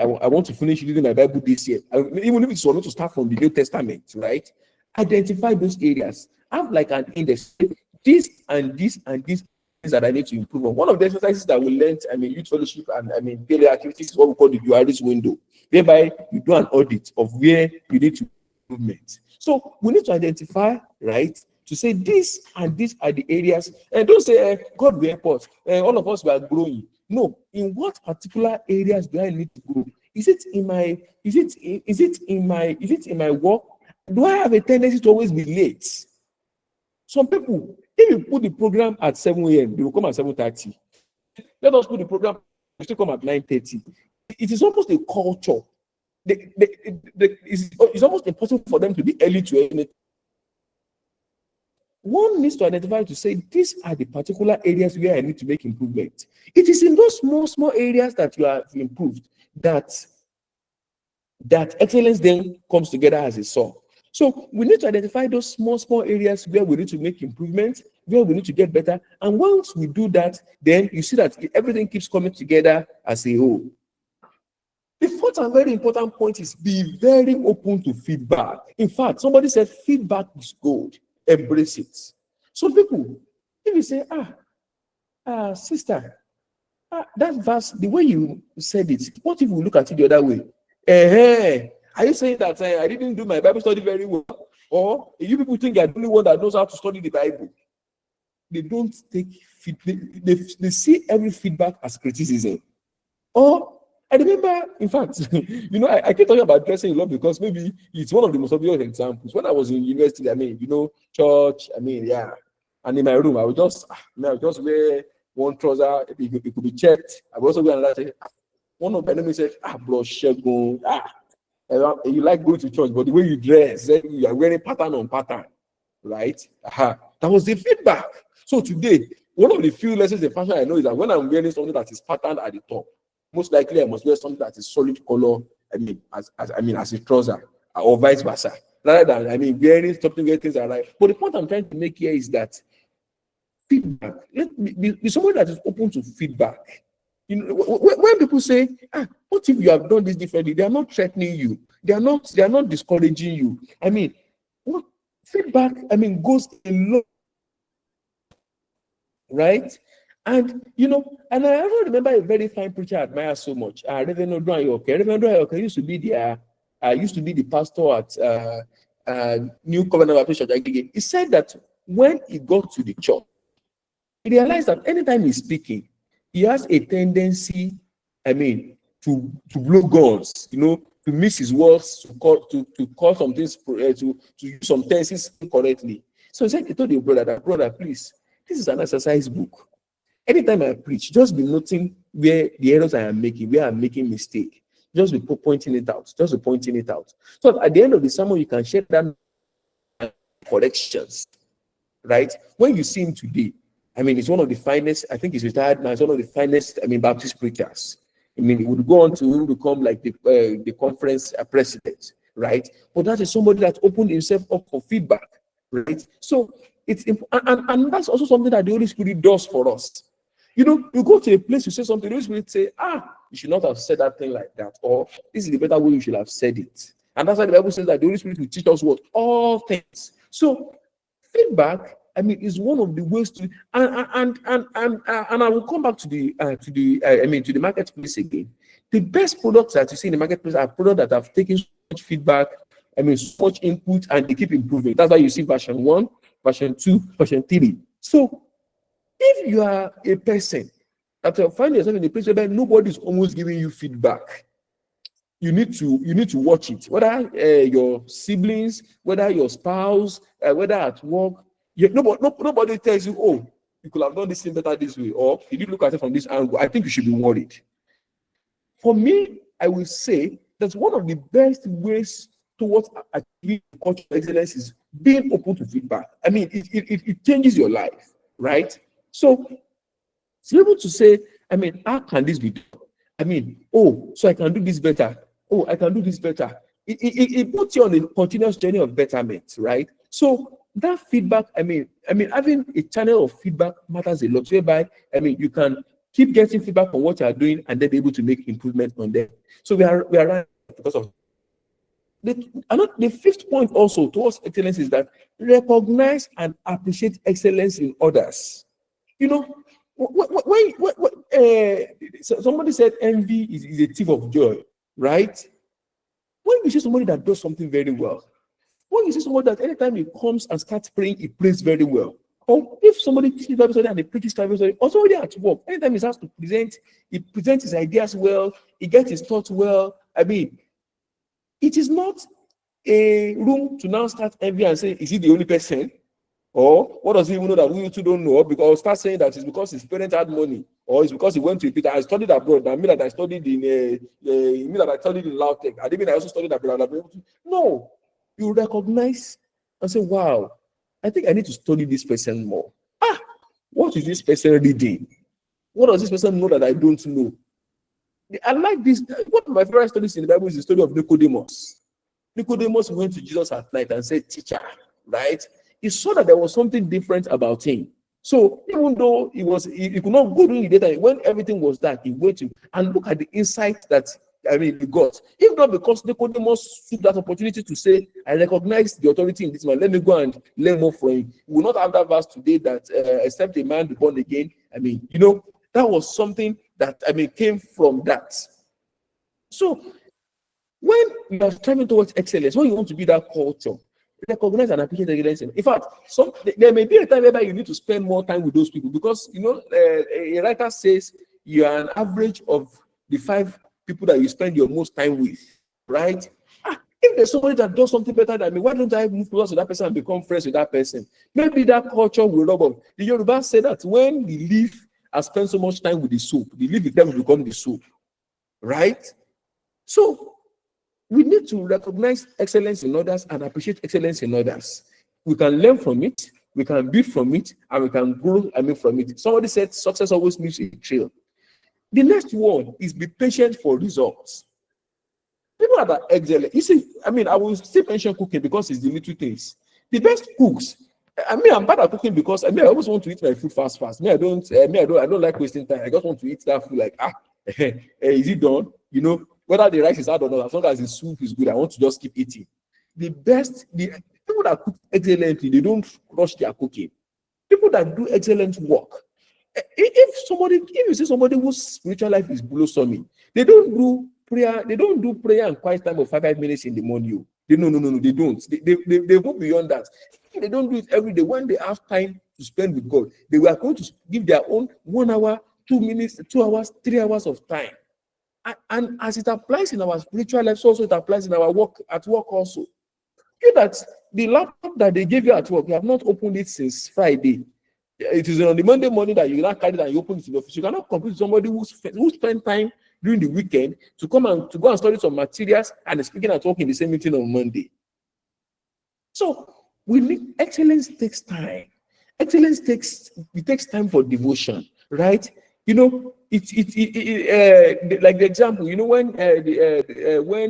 A: want to finish reading my Bible this year. Even if it's not to start from the New Testament, right? Identify those areas. Have like an index. This and this and this things that I need to improve on. One of the exercises that we learned, youth fellowship and daily activities is what we call the Juarez window, whereby you do an audit of where you need to improvement. So we need to identify, right, to say this and these are the areas, and don't say God will help us. All of us were growing. No, in what particular areas do I need to grow? Is it in my work? Do I have a tendency to always be late? Some people, if you put the program at 7 a.m., they will come at 7:30. Let us put the program, they still come at 9:30. It is almost a culture. It's almost impossible for them to be early to anything. One needs to identify to say, these are the particular areas where I need to make improvement. It is in those small areas that you have improved that excellence then comes together as a sum. So we need to identify those small areas where we need to make improvements, where we need to get better. And once we do that, then you see that everything keeps coming together as a whole. The fourth and very important point is be very open to feedback. In fact, somebody said feedback is gold. Embrace it. Some people, if you say, sister, that verse, the way you said it, what if we look at it the other way? Are you saying that I didn't do my Bible study very well? Or you people think you're the only one that knows how to study the Bible? They don't take feedback. They see every feedback as criticism. Or I remember, in fact, I keep talking about dressing a lot because maybe it's one of the most obvious examples. When I was in university, church, and in my room, I would just wear one trouser. It could be checked. I would also wear another. One of my enemies said, bro, Segun, you like going to church, but the way you dress, you are wearing pattern on pattern, right? That was the feedback. So today, one of the few lessons in fashion I know is that when I'm wearing something that is patterned at the top, most likely I must wear something that is solid color, as a trouser, or vice versa. Rather than, wearing something where things are right. But the point I'm trying to make here is that feedback, let me be someone that is open to feedback. When people say, what if you have done this differently? They are not threatening you. They are not discouraging you. What feedback, goes a lot, right? And and I also remember a very fine preacher I admire so much. Reverend Odunayoke used to be the pastor at New Covenant Baptist Church. He said that when he got to the church, he realized that anytime he's speaking, he has a tendency, to blow guns, to miss his words, to call some things, to use some tenses incorrectly. So he told the brother that, brother, please, this is an exercise book. Anytime I preach, just be noting where the errors I am making, where I'm making mistake. Just be pointing it out. Just be pointing it out. So at the end of the sermon, you can share that corrections, right? When you see him today, I mean, he's one of the finest. I think he's retired now. He's one of the finest, Baptist preachers. I mean, he would go on to become like the conference president, right? But that is somebody that opened himself up for feedback, right? So it's and that's also something that the Holy Spirit does for us. You know, you go to a place, you say something, the Holy Spirit say, you should not have said that thing like that, or this is the better way you should have said it. And that's why the Bible says that the Holy Spirit will teach us what? All things. So feedback, I mean, is one of the ways to, and I will come back to the marketplace again. The best products that you see in the marketplace are products that have taken so much feedback, I mean, so much input, and they keep improving. That's why you see version 1, version 2, version 3. So if you are a person that you find yourself in a place where nobody is almost giving you feedback, you need to watch it. Whether your siblings, whether your spouse, whether at work, nobody tells you, oh, you could have done this thing better this way, or if you look at it from this angle, I think you should be worried. For me, I will say that one of the best ways towards achieving cultural excellence is being open to feedback. I mean, it changes your life, right? So, to be able to say, I mean, how can this be done? I mean, oh, so I can do this better. Oh, I can do this better. It puts you on a continuous journey of betterment, right? So that feedback, I mean, having a channel of feedback matters a lot. Whereby, I mean, you can keep getting feedback on what you are doing and then be able to make improvement on them. So we are right because of the fifth point also towards excellence is that recognize and appreciate excellence in others. You know, somebody said envy is a thief of joy, right? When you see somebody that does something very well, when you see somebody that anytime he comes and starts praying, he prays very well. Or if somebody teaches Bible study and they preach Bible study, or somebody at work, anytime he has to present, he presents his ideas well, he gets his thoughts well. I mean, it is not a room to now start envy and say, is he the only person? Or what does he even know that we two don't know? Because start saying that it's because his parents had money, or it's because he went to Peter. I studied abroad. That mean that I studied in Lautech. I didn't mean I also studied abroad. No, you recognize and say, wow, I think I need to study this person more. What is this person reading? What does this person know that I don't know? I like this. One of my favorite studies in the Bible is the story of Nicodemus. Nicodemus went to Jesus at night and said, teacher, right? He saw that there was something different about him. So even though he could not go during the daytime, when everything was dark, he went to and look at the insight that he got. If not because Nicodemus took that opportunity to say, I recognize the authority in this man, let me go and learn more from him. We will not have that verse today that except a man be born again. I mean, that was something that came from that. So when you are striving towards excellence, when you want to be that culture, recognize and appreciate excellence. In fact, there may be a time where you need to spend more time with those people because a writer says you are an average of the 5 people that you spend your most time with, right? If there's somebody that does something better than me, why don't I move closer to that person and become friends with that person? Maybe that culture will rub off. The Yoruba say that when the leaf has spent so much time with the soup, the leaf itself will become the soup, right? So we need to recognize excellence in others and appreciate excellence in others. We can learn from it, we can build from it, and we can grow from it. Somebody said success always leaves a trail. The next one is be patient for results. People that are excellent, you see, I will still mention cooking because it's the little things. The best cooks, I'm bad at cooking because I always want to eat my food fast. I don't like wasting time. I just want to eat that food like, is it done? Whether the rice is hard or not, as long as the soup is good, I want to just keep eating. The people that cook excellently, they don't rush their cooking. People that do excellent work. If you see somebody whose spiritual life is blossoming, they don't do prayer and quiet time of 5 minutes in the morning. No, they don't. They go beyond that. If they don't do it every day, when they have time to spend with God, they were going to give their own 1 hour, 2 minutes, 2 hours, 3 hours of time. And as it applies in our spiritual lives, also it applies in our work at work also. You that the laptop that they gave you at work, you have not opened it since Friday. It is on the Monday morning that you now carry it and you open it in the office. You cannot compete with somebody who spent time during the weekend to come and to go and study some materials and is speaking at work in the same meeting on Monday. So we need excellence takes time. Excellence takes time for devotion, right? You know, like the example, you know, when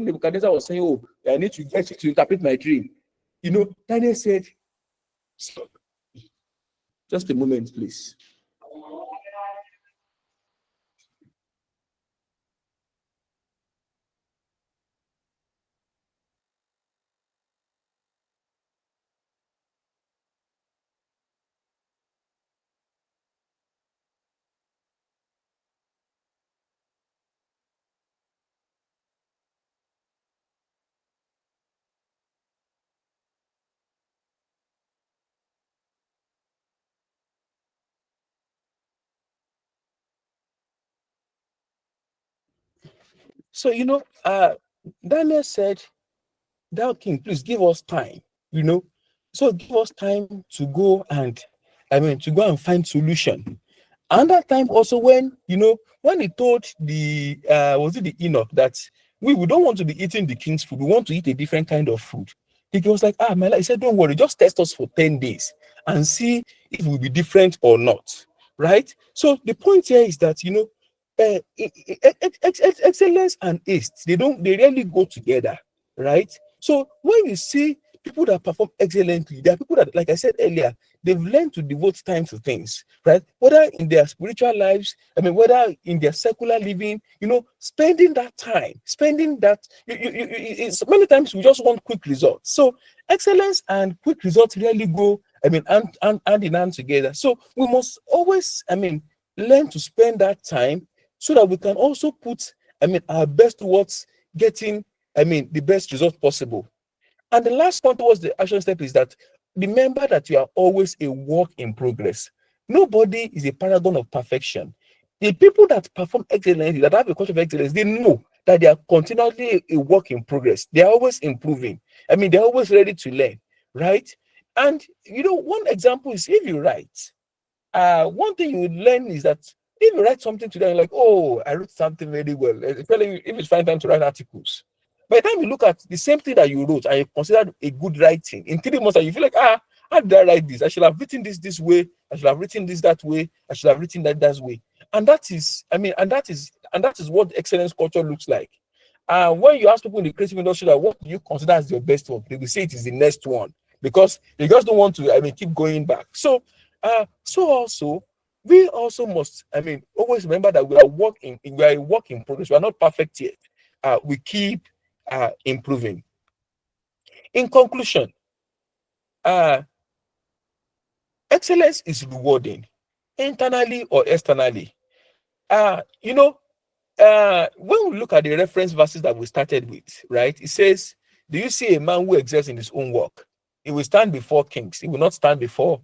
A: Nebuchadnezzar was saying, "Oh, I need to get you to interpret my dream," you know, Daniel said, "Stop. Just a moment, please." So you know, Daniel said, "Thou king, please give us time." You know, so give us time to go and, to go and find solution. And that time also when, you know, when he told the was it the Enoch that we don't want to be eating the king's food, we want to eat a different kind of food. The king was like, my life. He said, don't worry, just test us for 10 days and see if it will be different or not. Right? So the point here is that, you know, excellence and haste, they rarely go together, right? So when you see people that perform excellently, there are people that, like I said earlier, they've learned to devote time to things, right? Whether in their spiritual lives, whether in their secular living, you know, spending that time, many times we just want quick results. So excellence and quick results really go, hand in hand together. So we must always, learn to spend that time so that we can also put, our best towards getting, the best result possible. And the last one towards the action step is that remember that you are always a work in progress. Nobody is a paragon of perfection. The people that perform excellently, that have a culture of excellence, they know that they are continually a work in progress. They are always improving. They're always ready to learn, right? And you know, one example is if you write, one thing you would learn is that if you write something today, you're like, oh, I wrote something very well, especially if it's fine time to write articles. By the time you look at the same thing that you wrote and you consider a good writing, in 3 months, you feel like, how did I write this? I should have written this way. I should have written this that way. I should have written that way. And that is, and that is what excellence culture looks like. When you ask people in the creative industry that what do you consider as your best work, they will say it is the next one because they just don't want to, keep going back. So also we also must, always remember that we are a work in progress. We are not perfect yet. We keep improving. In conclusion, excellence is rewarding, internally or externally. You know, when we look at the reference verses that we started with, right? It says, "Do you see a man who excels in his own work? He will stand before kings. He will not stand before,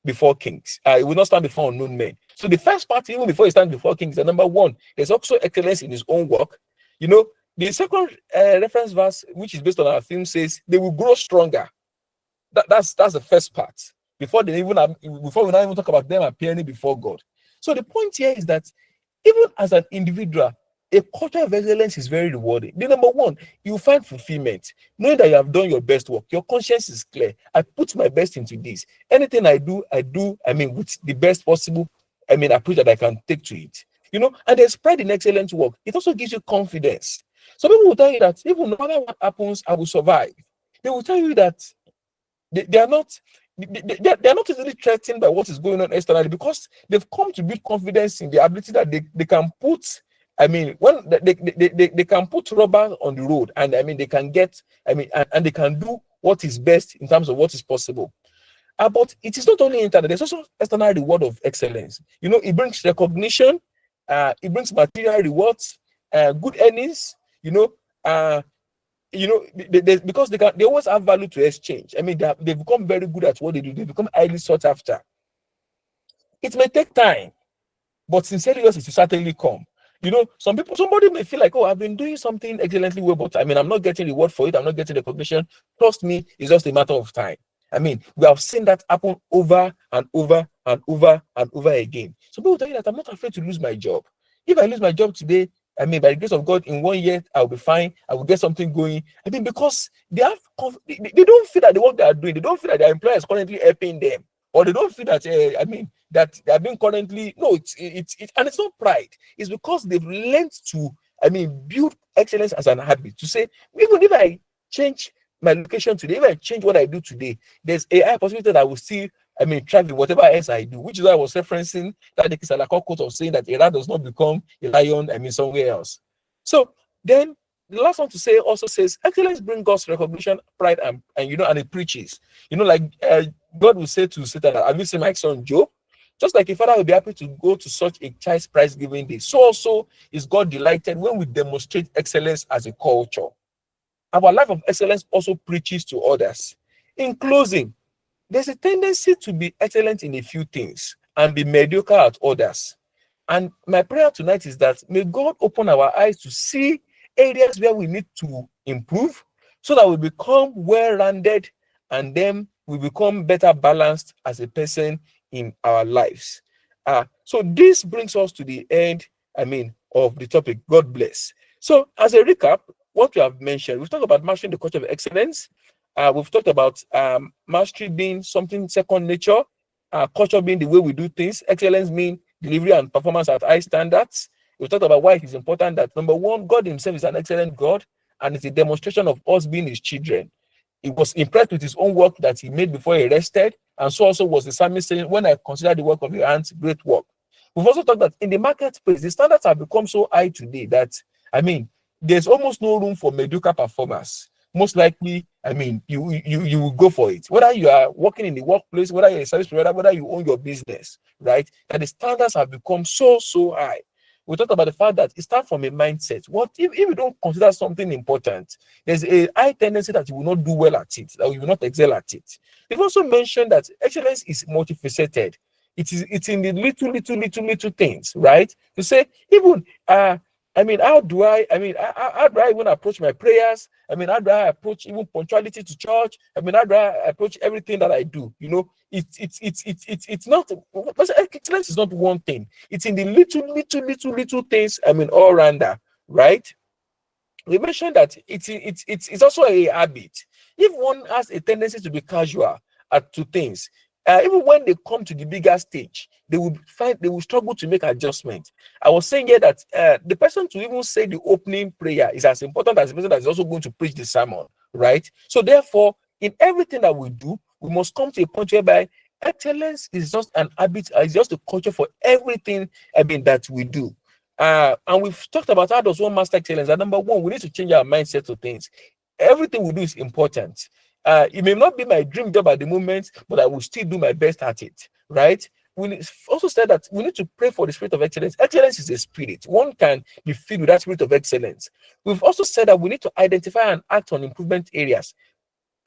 A: before kings. He will not stand before unknown men." So the first part, even before he stands before kings, the number one, there's also excellence in his own work. You know, the second reference verse, which is based on our theme, says they will grow stronger. That's the first part. Before we not even talk about them appearing before God. So the point here is that even as an individual, a culture of excellence is very rewarding. The number one, you find fulfillment, knowing that you have done your best work. Your conscience is clear. I put my best into this. Anything I do, with the best possible, approach that I can take to it. You know, and there's pride in excellent work. It also gives you confidence. Some people will tell you that even no matter what happens, I will survive. They will tell you that they are not they are not easily threatened by what is going on externally because they've come to build confidence in the ability that they can put when they can put rubber on the road and they can get and they can do what is best in terms of what is possible. But it is not only internal, there's also external reward of excellence. You know, it brings recognition, it brings material rewards, good earnings, because they always have value to exchange. They become very good at what they do. They become highly sought after. It may take time, but sincerely, yes, it will certainly come. some people, somebody may feel like, oh, I've been doing something excellently well, but I'm not getting reward for it. I'm not getting recognition. Trust me, it's just a matter of time. We have seen that happen over and over and over and over again. Some people tell you that I'm not afraid to lose my job. If I lose my job today, by the grace of God, in 1 year, I'll be fine. I will get something going. Because they don't feel that the work they are doing, they don't feel that their employer is currently helping them, or they don't feel that that they are being currently. No, and it's not pride. It's because they've learned to build excellence as an habit. To say, even if I change my location today, if I change what I do today, there's a high possibility that I will still thrive in whatever else I do, which is why I was referencing that the Kisalako quote of saying that a rat does not become a lion, somewhere else. So then the last one to say also says, excellence brings God's recognition, pride, and it preaches. God will say to Satan, have you seen my son Job? Just like a father will be happy to go to such a child's prize giving day, so also is God delighted when we demonstrate excellence as a culture. Our life of excellence also preaches to others. In closing, there's a tendency to be excellent in a few things and be mediocre at others. And my prayer tonight is that may God open our eyes to see areas where we need to improve so that we become well-rounded and then we become better balanced as a person in our lives. So this brings us to the end, of the topic. God bless. So as a recap, what we have mentioned, we've talked about mastering the culture of excellence. We've talked about mastery being something second nature, culture being the way we do things, excellence mean delivery and performance at high standards. We've talked about why it is important that, number one, God himself is an excellent God, and it's a demonstration of us being his children. He was impressed with his own work that he made before he rested, and so also was the psalmist saying, when I consider the work of your hands, great work. We've also talked that in the marketplace, the standards have become so high today that, there's almost no room for mediocre performers. Most likely, you will go for it. Whether you are working in the workplace, whether you're a service provider, whether you own your business, right? And the standards have become so high. We talked about the fact that it starts from a mindset. What if you don't consider something important? There's a high tendency that you will not do well at it, that you will not excel at it. We've also mentioned that excellence is multifaceted. It's in the little things, right? To say, even how do I even approach my prayers? How do I approach even punctuality to church? How do I approach everything that I do? It's not, excellence is not one thing. It's in the little things, all rounder, right? We mentioned that it's also a habit. If one has a tendency to be casual to things, even when they come to the bigger stage, they will struggle to make adjustments. I was saying here that the person to even say the opening prayer is as important as the person that is also going to preach the sermon, right? So therefore, in everything that we do, we must come to a point whereby excellence is just an habit, it's just a culture for everything that we do. And we've talked about how does one master excellence. And number one, we need to change our mindset to things. Everything we do is important. It may not be my dream job at the moment, but I will still do my best at it, right? We also said that we need to pray for the spirit of excellence. Excellence is a spirit. One can be filled with that spirit of excellence. We've also said that we need to identify and act on improvement areas.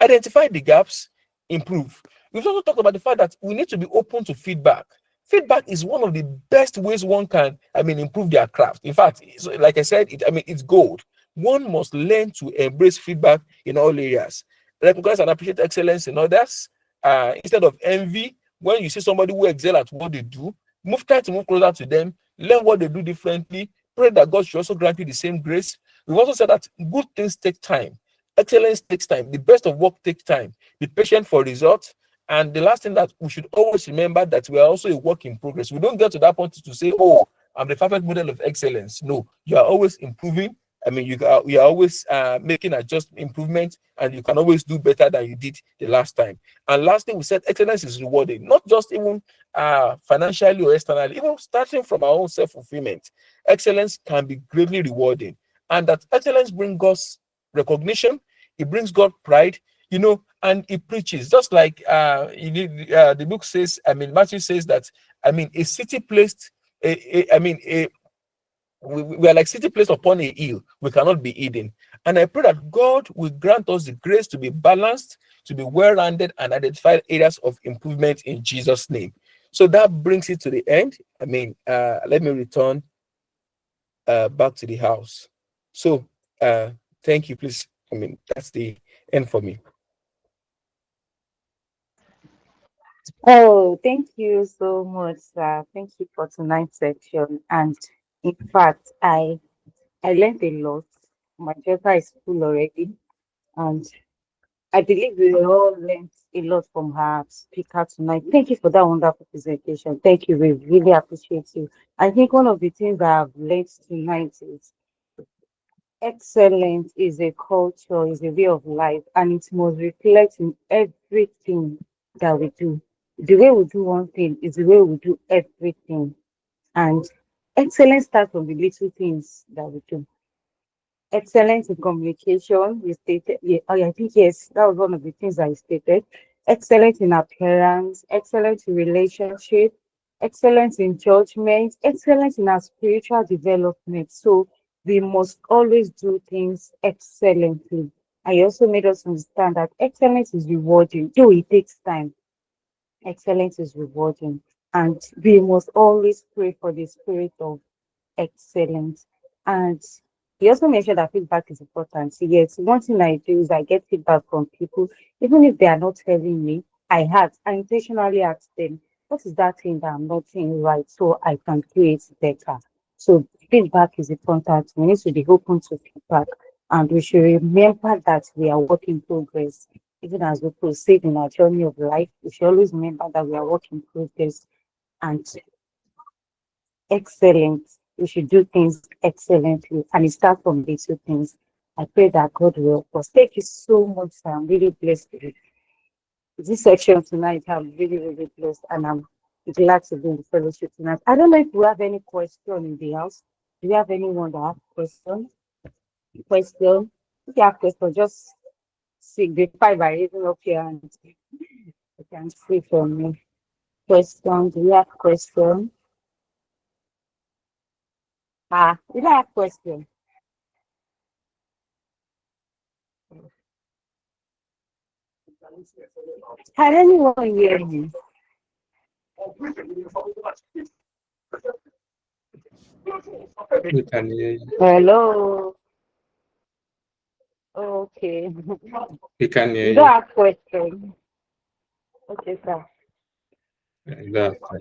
A: Identify the gaps, improve. We've also talked about the fact that we need to be open to feedback. Feedback is one of the best ways one can, improve their craft. In fact, like I said, it's gold. One must learn to embrace feedback in all areas. Recognize and appreciate excellence in others. Instead of envy, when you see somebody who excel at what they do, try to move closer to them, learn what they do differently, pray that God should also grant you the same grace. We've also said that good things take time. Excellence takes time. The best of work takes time. Be patient for results. And the last thing that we should always remember that we are also a work in progress. We don't get to that point to say, oh, I'm the perfect model of excellence. No, you are always improving. You are always making improvements, and you can always do better than you did the last time. And last thing we said, excellence is rewarding, not just even financially or externally, even starting from our own self-fulfillment. Excellence can be greatly rewarding, and that excellence brings us recognition. It brings God pride, and it preaches. Just like the book says, Matthew says that, a city placed, we are like city placed upon a hill. We cannot be hidden. And I pray that God will grant us the grace to be balanced, to be well-rounded, and identify areas of improvement in Jesus' name. So that brings it to the end. Let me return back to the house. So thank you, please. I mean, that's the end for me.
C: Oh, thank you so much, sir. Thank you for tonight's section. And in fact, I learned a lot. My daughter is full already, and I believe we all learned a lot from her speaker tonight. Thank you for that wonderful presentation. Thank you. We really appreciate you. I think one of the things that I've learned tonight is excellence is a culture, is a way of life, and it must reflect in everything that we do. The way we do one thing is the way we do everything. And excellence starts from the little things that we do. Excellence in communication, you stated. Yeah, oh, yeah, I think yes, that was one of the things I stated. Excellence in appearance, excellence in relationship, excellence in judgment, excellence in our spiritual development. So we must always do things excellently. I also made us understand that excellence is rewarding, though it takes time. Excellence is rewarding, and we must always pray for the spirit of excellent. And he also mentioned that feedback is important. So yes, one thing I do is I get feedback from people, even if they are not telling me. I intentionally ask them, what is that thing that I'm not doing right so I can do it better? So feedback is important. We need to be open to feedback, and we should remember that we are work in progress. Even as we proceed in our journey of life, we should always remember that we are work in progress and excellent. We should do things excellently, and it starts from little things. I pray that God will help us. Thank you so much, sir. I'm really blessed with this section tonight. I'm really, really blessed, and I'm glad to be in the fellowship tonight. I don't know if we have any question in the house. Do you have anyone that have question? Question? If you have question, just signify by raising up your hand. You can see from me. Question? Do you have question? You don't have question. Can anyone hear me?
B: We can hear you.
C: Hello. Okay.
B: We can hear
C: You don't
B: you.
C: have question. Okay, sir.
B: Exactly.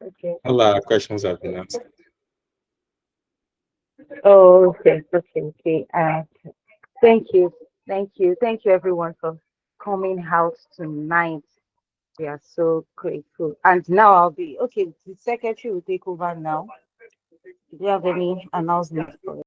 C: Okay.
B: All our questions have been answered.
C: Oh, okay, okay, okay. Thank you, thank you, thank you, everyone, for coming out tonight. We are so grateful. And now I'll be okay. The secretary will take over now. Do you have any announcement for